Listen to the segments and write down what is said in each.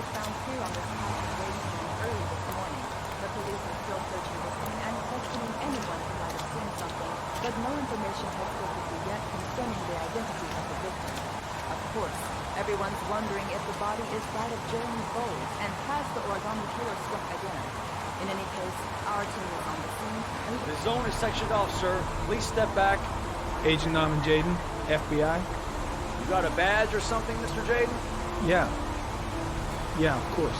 was found here on this house in Wasteland early this morning. The police are still searching the scene and questioning anyone who might have seen something, but no information has surfaced yet concerning the identity of the victim. Of course, everyone's wondering if the body is that of Jeremy Bowles, and has the origami killer struck again. In any case, our team is on the scene. The zone is sectioned off, sir. Please step back. Agent Norman Jaden, FBI. You got a badge or something, Mr. Jaden? Yeah. Yeah, of course.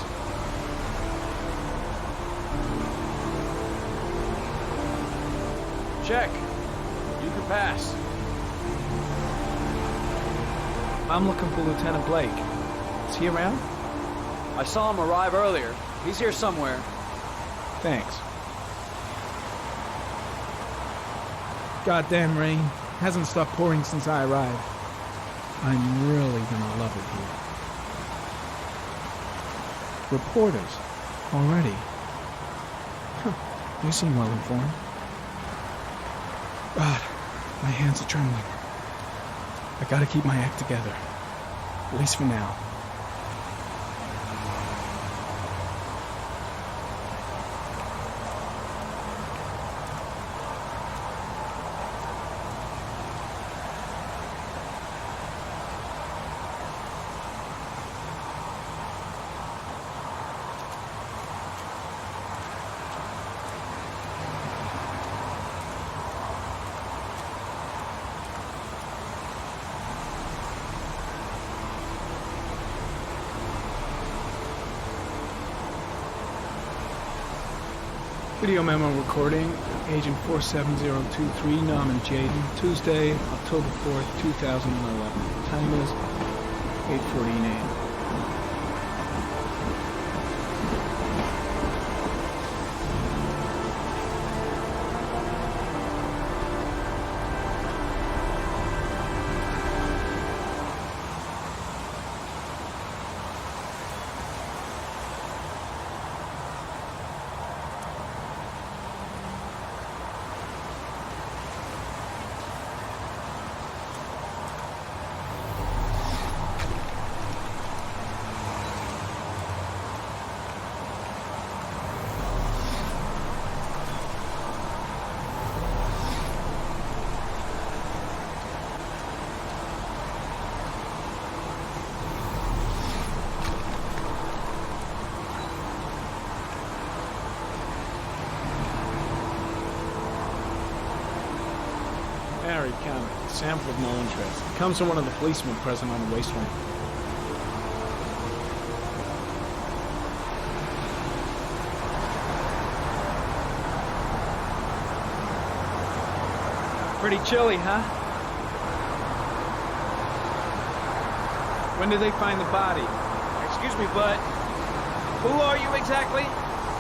Check. You can pass. I'm looking for Lieutenant Blake. Is he around? I saw him arrive earlier. He's here somewhere. Thanks. Goddamn rain. Hasn't stopped pouring since I arrived. I'm really gonna love it here. Reporters. Already. Huh. You seem well informed. God, my hands are trembling. I gotta keep my act together. At least for now. Video memo recording, Agent 47023, Norman Jaden, Tuesday, October 4th, 2011. Time is 8:14 a.m. Harry County. Sample of no interest. It comes from one of the policemen present on the wasteland. Pretty chilly, huh? When did they find the body? Excuse me, but who are you exactly?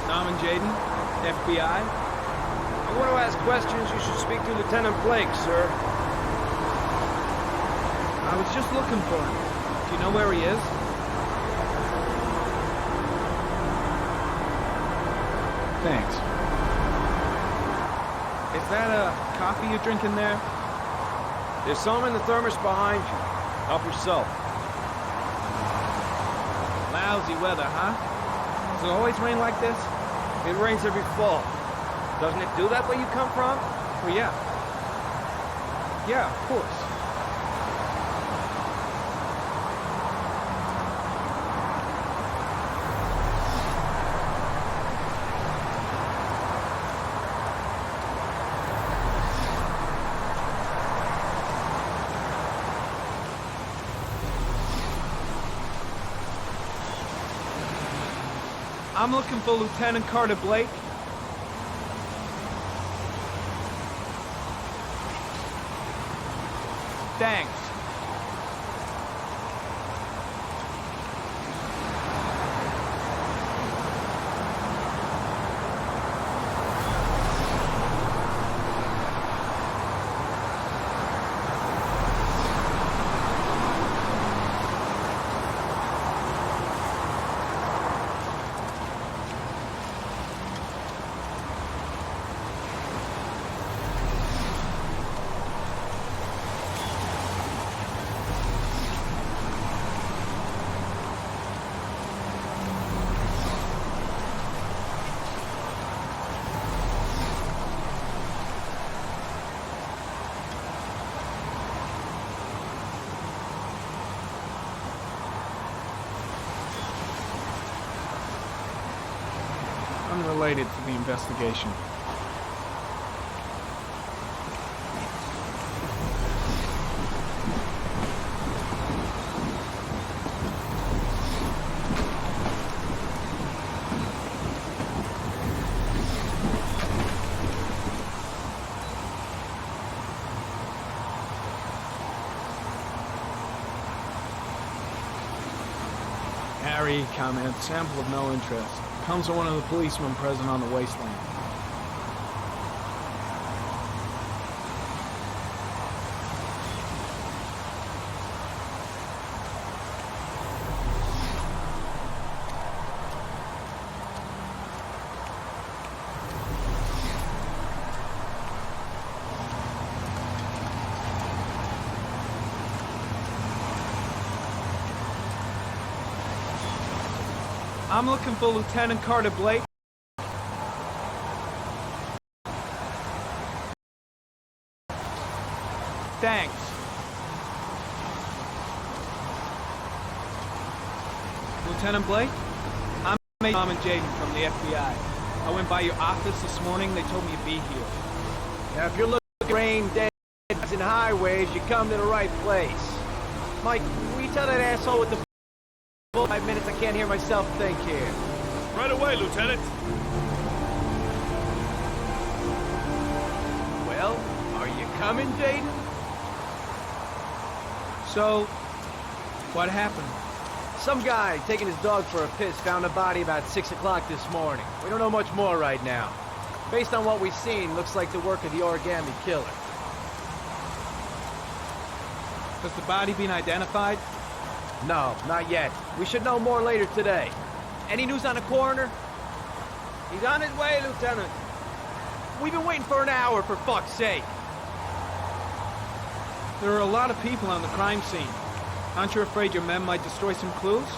Norman Jaden, FBI. I want to ask questions. You should speak to Lieutenant Blake, sir. I was just looking for him. Do you know where he is? Thanks. Is that a coffee you're drinking there? There's some in the thermos behind you. Help yourself. Lousy weather, huh? Does it always rain like this? It rains every fall. Doesn't it do that where you come from? Well, yeah. Yeah, of course. I'm looking for Lieutenant Carter Blake. Thanks. unrelated to the investigation. Harry comment, sample of no interest. Comes from one of the policemen present on the wasteland. I'm looking for Lieutenant Carter Blake. Thanks. Lieutenant Blake? I'm Tom and Jaden from the FBI. I went by your office this morning. They told me you'd be here. Now, if you're looking at rain, dead and highways, you come to the right place. Mike, will you tell that asshole with the 5 minutes I can't hear myself think here? Right away, Lieutenant. Well, are you coming, Jaden? So, what happened? Some guy taking his dog for a piss found a body about 6 o'clock this morning. We don't know much more right now. Based on what we've seen, looks like the work of the origami killer. Has the body been identified? No, not yet. We should know more later today. Any news on the coroner? He's on his way, Lieutenant. We've been waiting for an hour, for fuck's sake. There are a lot of people on the crime scene. Aren't you afraid your men might destroy some clues?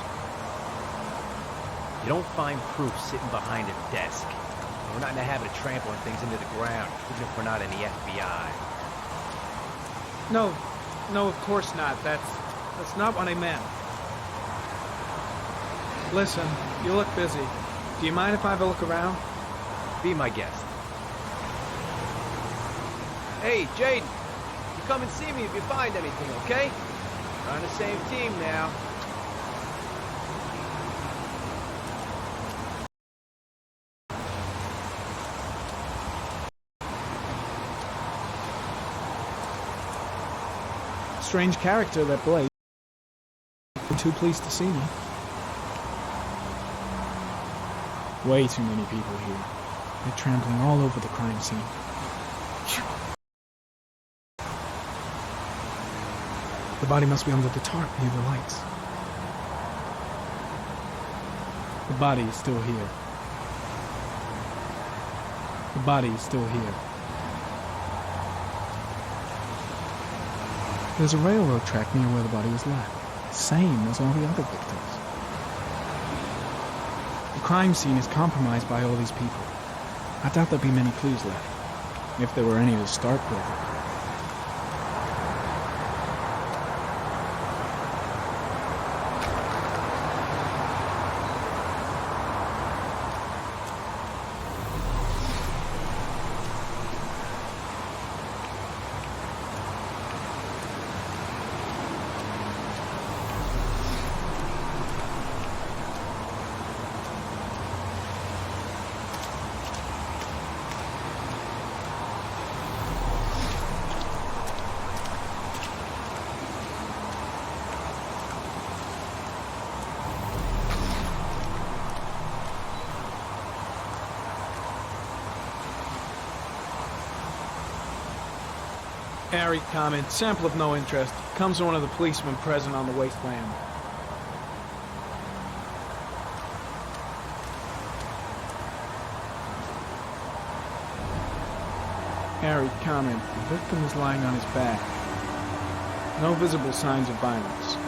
You don't find proof sitting behind a desk. We're not in the habit of trampling things into the ground, even if we're not in the FBI. No, of course not. That's not what I meant. Listen, you look busy. Do you mind if I have a look around? Be my guest. Hey, Jaden. You come and see me if you find anything, okay? We're on the same team now. Strange character, that Blake. I'm too pleased to see me. Way too many people here. They're trampling all over the crime scene. The body must be under the tarp near the lights. The body is still here. The body is still here. There's a railroad track near where the body was left. Same as all the other victims. The crime scene is compromised by all these people. I doubt there'll be many clues left, if there were any to start with. Harry comment, sample of no interest. Comes from one of the policemen present on the wasteland. Harry comment, the victim is lying on his back. No visible signs of violence.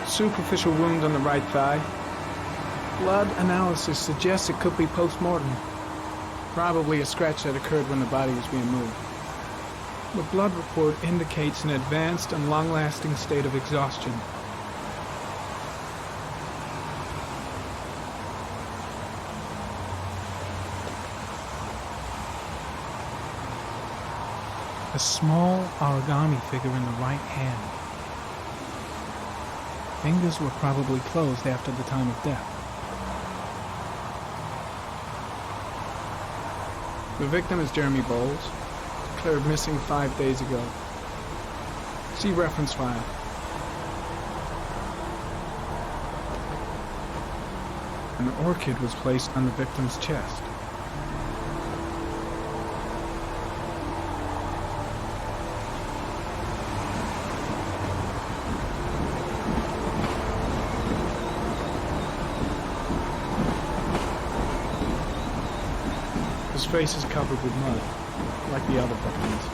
Superficial wound on the right thigh. Blood analysis suggests it could be post-mortem. Probably a scratch that occurred when the body was being moved. The blood report indicates an advanced and long-lasting state of exhaustion. A small origami figure in the right hand. Fingers were probably closed after the time of death. The victim is Jeremy Bowles, declared missing 5 days ago. See reference file. An orchid was placed on the victim's chest. His face is covered with mud, like the other victims.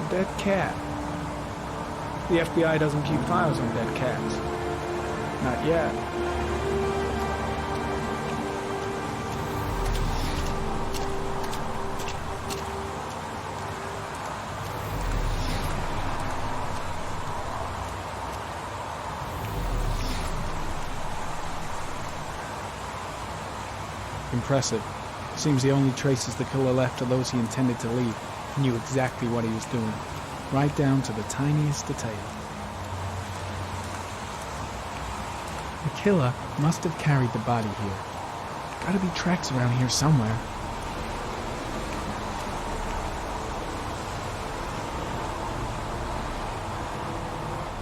Dead cat. The FBI doesn't keep files on dead cats. Not yet. Impressive. Seems the only traces the killer left are those he intended to leave. He knew exactly what he was doing, right down to the tiniest detail. The killer must have carried the body here. Gotta be tracks around here somewhere.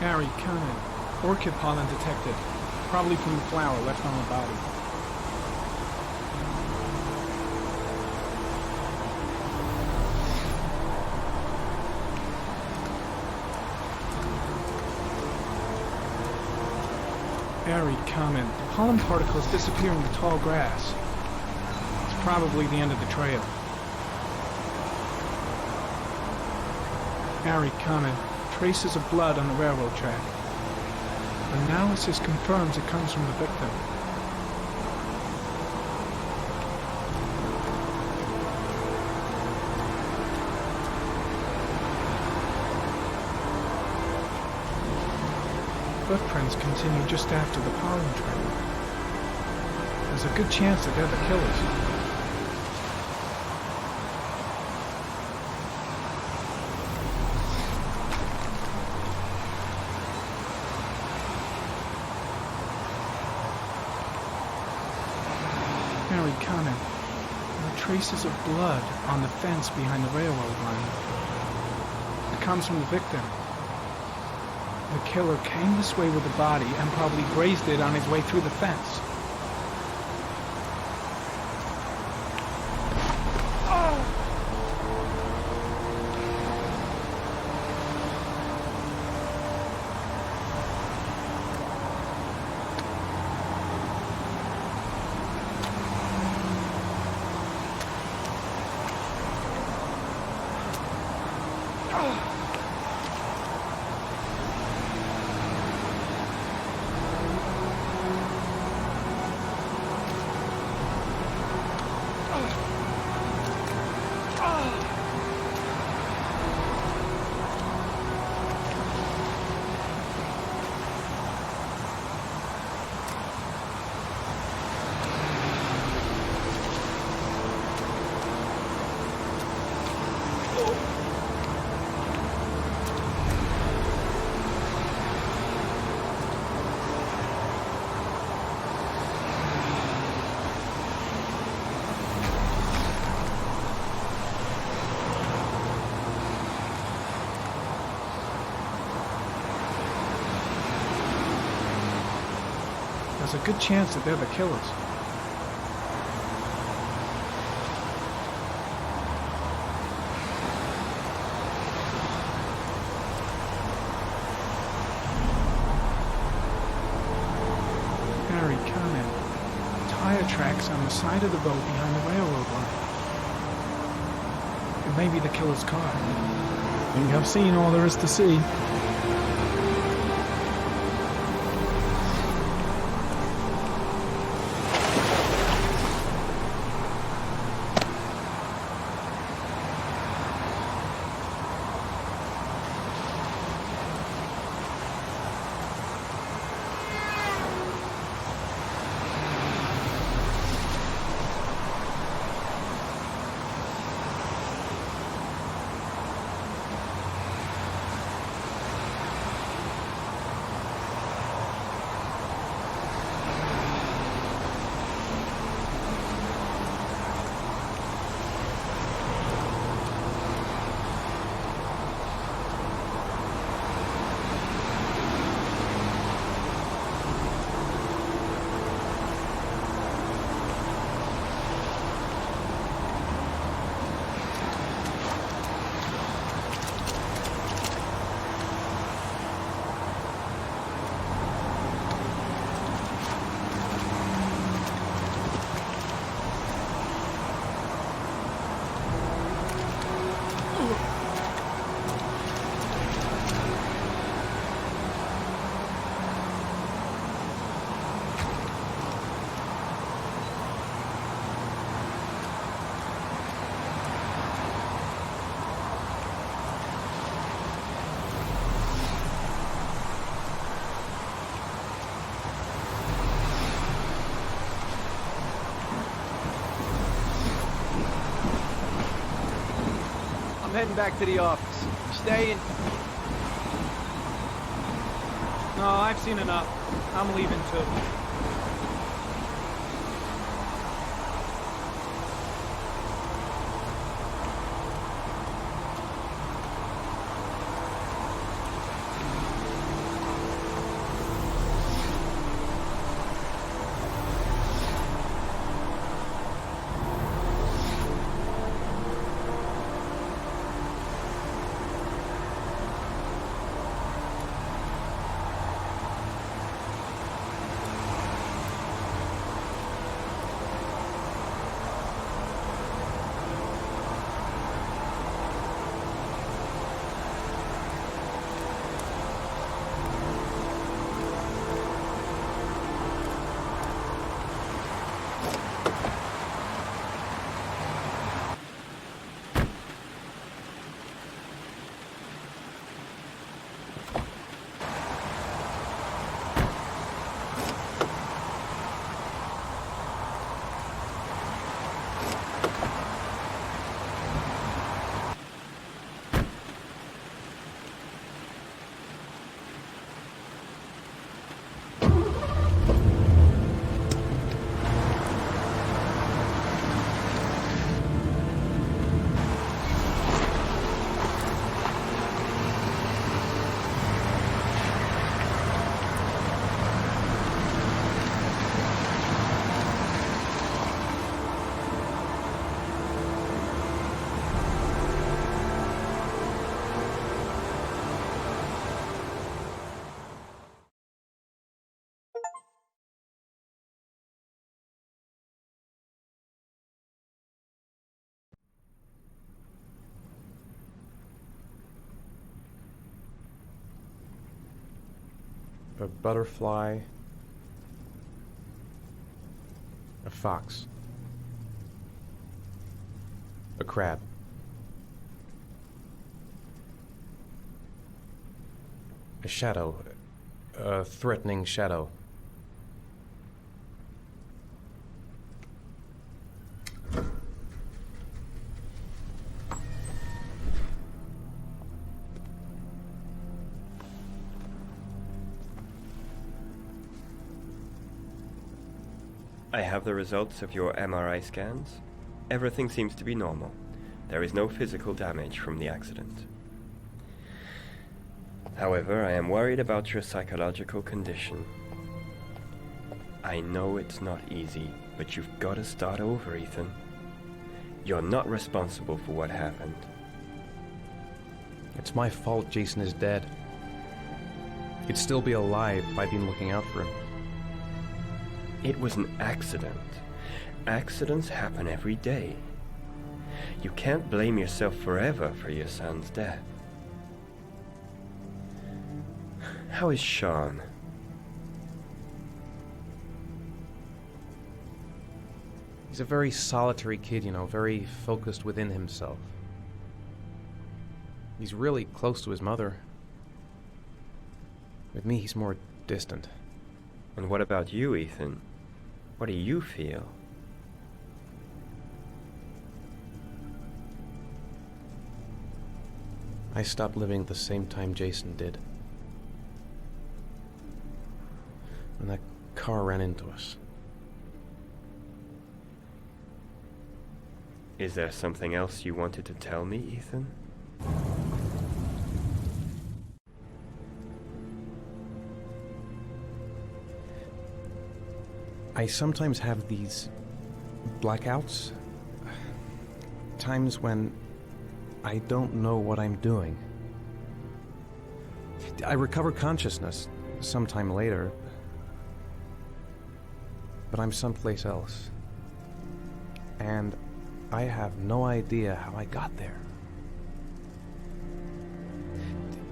Harry, Conan. Orchid pollen detected. Probably from the flower left on the body. Very common. Pollen particles disappear in the tall grass. It's probably the end of the trail. Very common. Traces of blood on the railroad track. Analysis confirms it comes from the victim. Footprints continue just after the pollen trail. There's a good chance that they're the killers. Harry Conan. There are traces of blood on the fence behind the railroad line. It comes from the victim. The killer came this way with the body and probably grazed it on his way through the fence. there's a good chance that they're the killers. Harry, comment. Tire tracks on the side of the road behind the railroad line. It may be the killer's car. I think I've seen all there is to see. I'm heading back to the office. You staying? No, I've seen enough. I'm leaving too. A butterfly, a fox, a crab, a shadow, a threatening shadow. I have the results of your MRI scans. Everything seems to be normal. There is no physical damage from the accident. However, I am worried about your psychological condition. I know it's not easy, but you've got to start over, Ethan. You're not responsible for what happened. It's my fault Jason is dead. He'd still be alive if I'd been looking out for him. It was an accident. Accidents happen every day. You can't blame yourself forever for your son's death. How is Sean? He's a very solitary kid, very focused within himself. He's really close to his mother. With me, he's more distant. And what about you, Ethan? What do you feel? I stopped living at the same time Jason did. When that car ran into us. Is there something else you wanted to tell me, Ethan? I sometimes have these blackouts. Times when I don't know what I'm doing. I recover consciousness sometime later, but I'm someplace else. And I have no idea how I got there.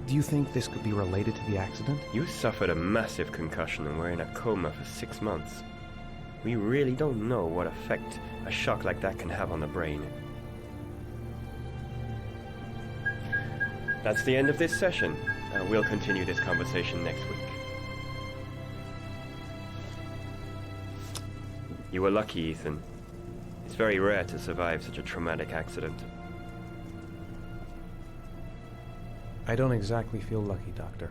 Do you think this could be related to the accident? You suffered a massive concussion and were in a coma for 6 months. We really don't know what effect a shock like that can have on the brain. That's the end of this session. We'll continue this conversation next week. You were lucky, Ethan. It's very rare to survive such a traumatic accident. I don't exactly feel lucky, Doctor.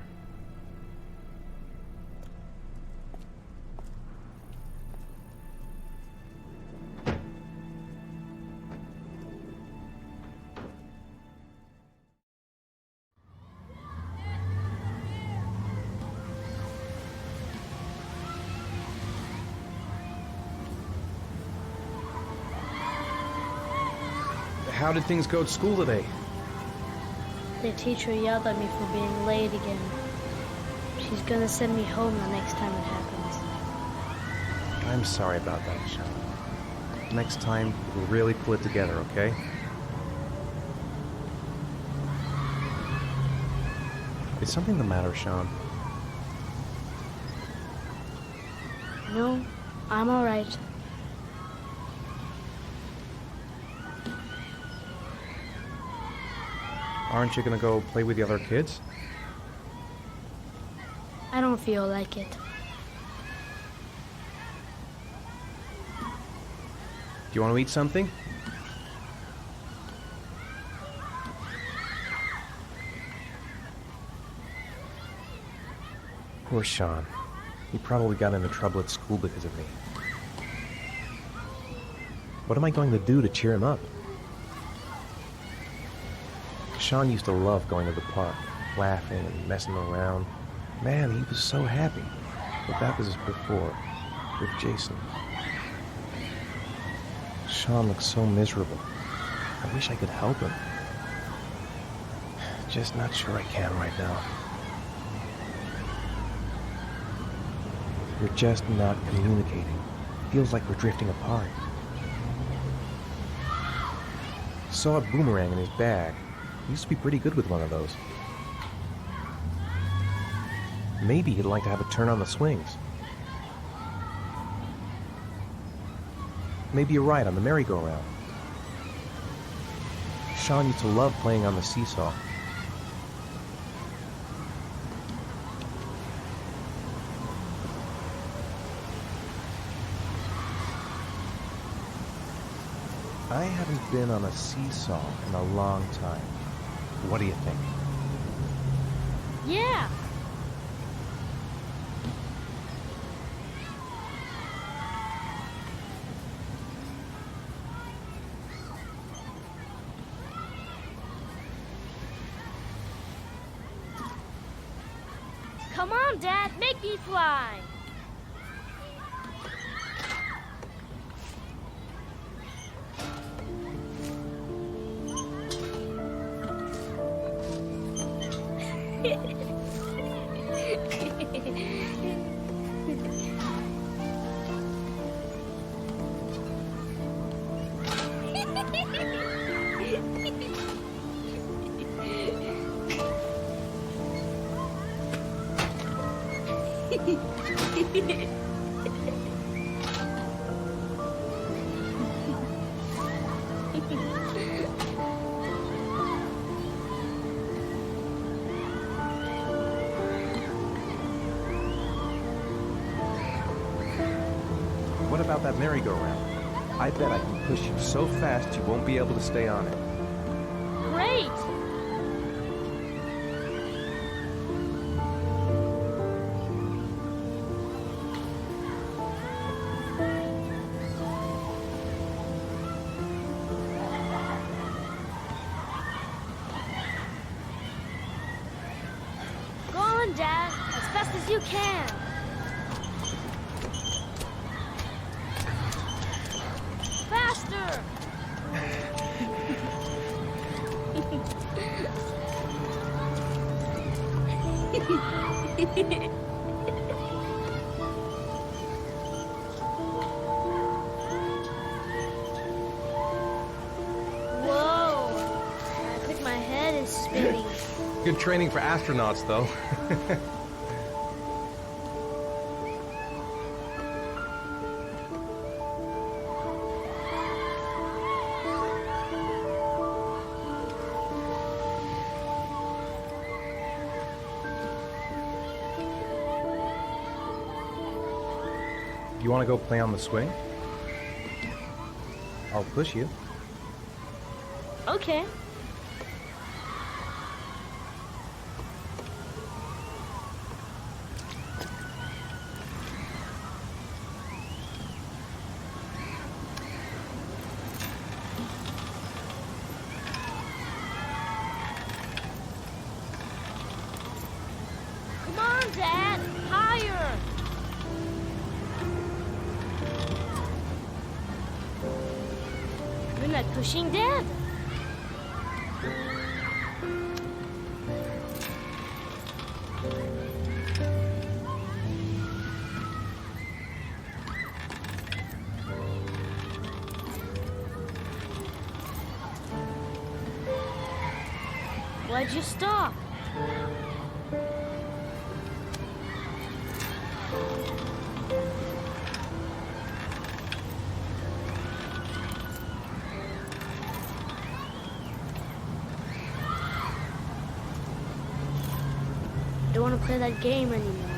How did things go at school today? The teacher yelled at me for being late again. She's gonna send me home the next time it happens. I'm sorry about that, Sean. Next time, we'll really pull it together, okay? Is something the matter, Sean? No, I'm alright. Aren't you gonna go play with the other kids? I don't feel like it. Do you want to eat something? Poor Sean. He probably got into trouble at school because of me. What am I going to do to cheer him up? Sean used to love going to the park, laughing and messing around. Man, he was so happy. But that was before, with Jason. Sean looks so miserable. I wish I could help him. Just not sure I can right now. We're just not communicating. Feels like we're drifting apart. Saw a boomerang in his bag. He used to be pretty good with one of those. Maybe he'd like to have a turn on the swings. Maybe a ride on the merry-go-round. Sean used to love playing on the seesaw. I haven't been on a seesaw in a long time. What do you think? Yeah! Come on, Dad, make me fly! What about that merry-go-round? I bet I can push you so fast you won't be able to stay on it. Great! Go on, Dad, as fast as you can. Faster! Whoa! I think my head is spinning. Good training for astronauts, though. You want to go play on the swing? I'll push you. Okay. Come on, Dad! Higher! You're not pushing, Dad? Why'd you stop? Don't want to play that game anymore.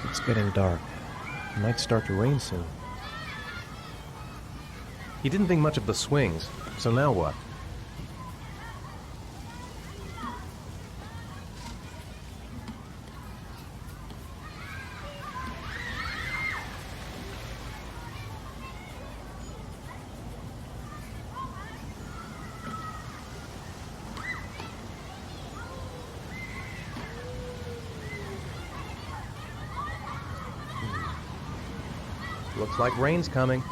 It's getting dark. It might start to rain soon. He didn't think much of the swings, so now what? Looks like rain's coming.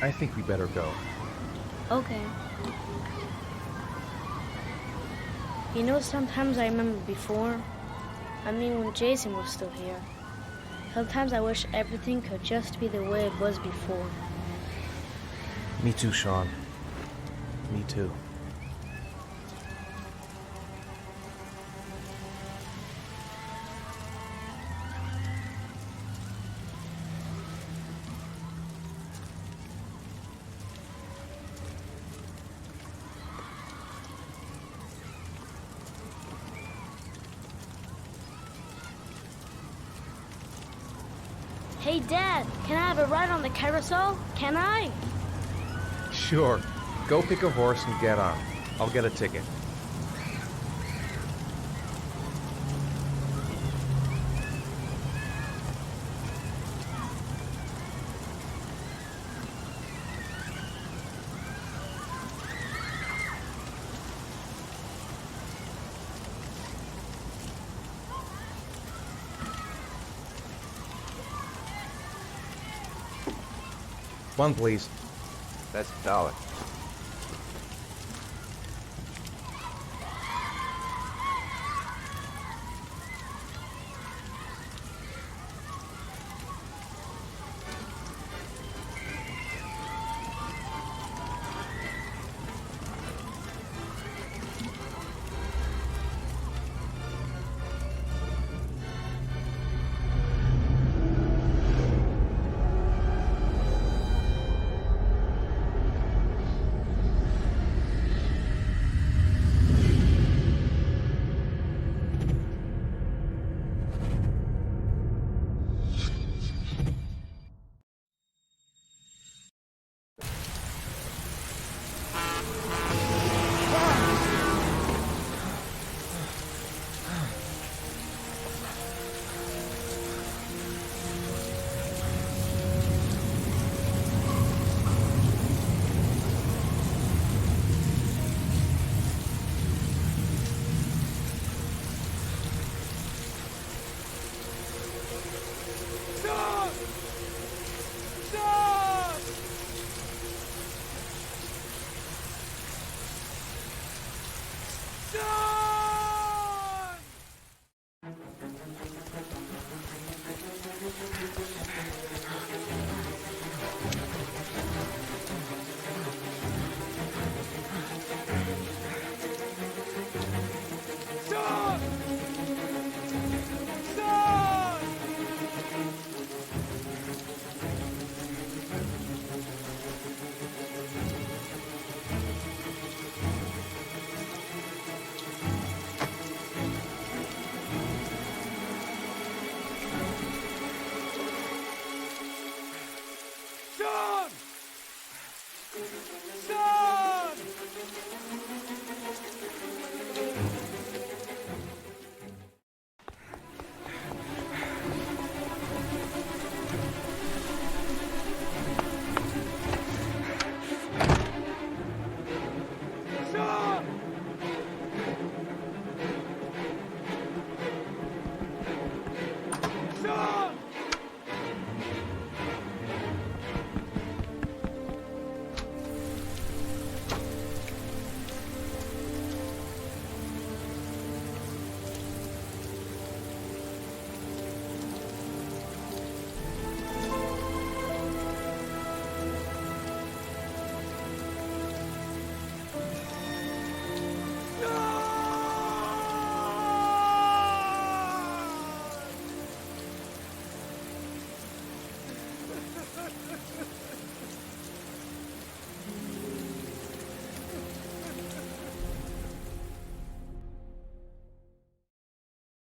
I think we better go. Okay. You know, sometimes I remember before. I mean, when Jason was still here. Sometimes I wish everything could just be the way it was before. Me too, Sean. Me too. Hey, Dad, can I have a ride on the carousel? Can I? Sure. Go pick a horse and get on. I'll get a ticket. One, please. That's a dollar.